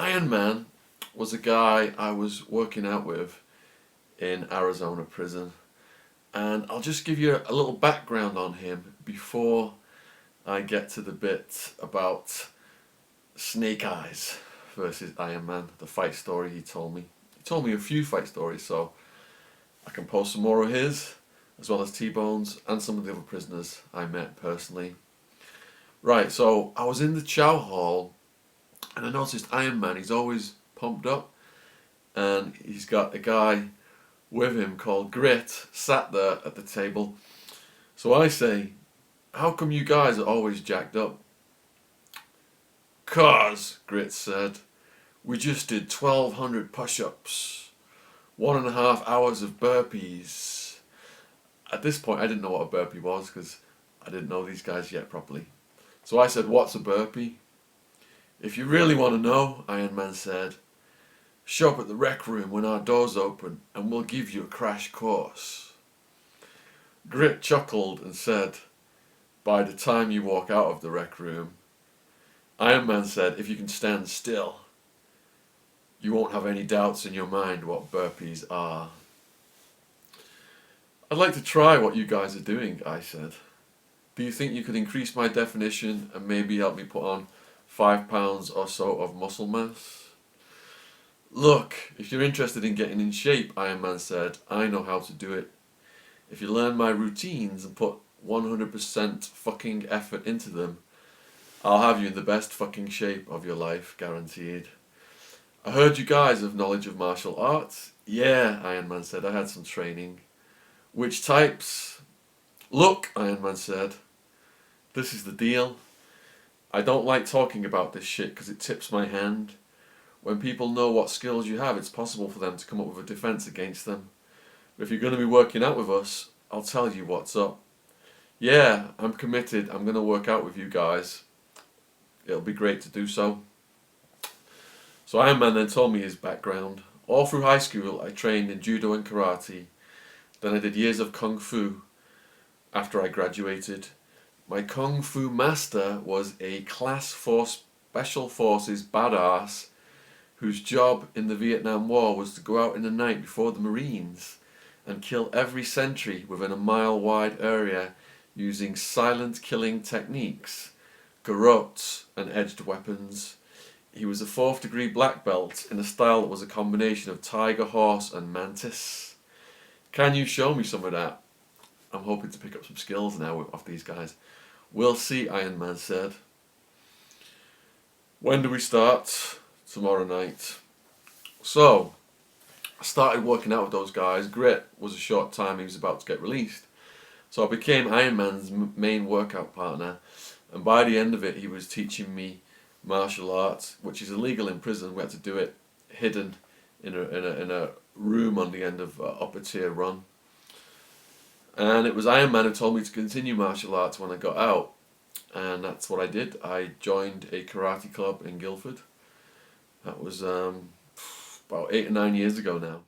Iron Man was a guy I was working out with in Arizona prison. And I'll just give you a little background on him before I get to the bit about Snake Eyes versus Iron Man, the fight story he told me. He told me a few fight stories, so I can post some more of his, as well as T-Bone's and some of the other prisoners I met personally. Right, so I was in the chow hall and I noticed Iron Man, he's always pumped up, and he's got a guy with him called Grit sat there at the table. So I say, how come you guys are always jacked up? "'Cause," Grit said, "we just did 1,200 push-ups, 1.5 hours of burpees." At this point I didn't know what a burpee was because I didn't know these guys yet properly. So I said, "What's a burpee?" "If you really want to know," Iron Man said, "show up at the rec room when our doors open and we'll give you a crash course." Grit chuckled and said, "By the time you walk out of the rec room," Iron Man said, "if you can stand still, you won't have any doubts in your mind what burpees are." "I'd like to try what you guys are doing," I said. "Do you think you could increase my definition and maybe help me put on 5 pounds or so of muscle mass?" "Look, if you're interested in getting in shape," Iron Man said, "I know how to do it. If you learn my routines and put 100% fucking effort into them, I'll have you in the best fucking shape of your life, guaranteed." "I heard you guys have knowledge of martial arts." "Yeah," Iron Man said, "I had some training." "Which types?" "Look," Iron Man said, "this is the deal. I don't like talking about this shit because it tips my hand. When people know what skills you have, it's possible for them to come up with a defense against them. But if you're going to be working out with us, I'll tell you what's up. Yeah, I'm committed. I'm going to work out with you guys. It'll be great to do so." So Iron Man then told me his background. All through high school, I trained in judo and karate. Then I did years of kung fu after I graduated. My kung fu master was a class 4 special forces badass whose job in the Vietnam War was to go out in the night before the Marines and kill every sentry within a mile-wide area using silent killing techniques, garrotes and edged weapons. He was a 4th degree black belt in a style that was a combination of tiger, horse and mantis. Can you show me some of that? I'm hoping to pick up some skills now off these guys. We'll see, Iron Man said. When do we start? Tomorrow night. So, I started working out with those guys. Grit was a short time, he was about to get released. So I became Iron Man's main workout partner, and by the end of it he was teaching me martial arts, which is illegal in prison. We had to do it hidden in a room on the end of upper tier run. And it was Iron Man who told me to continue martial arts when I got out, and that's what I did. I joined a karate club in Guildford. That was about 8 or 9 years ago now.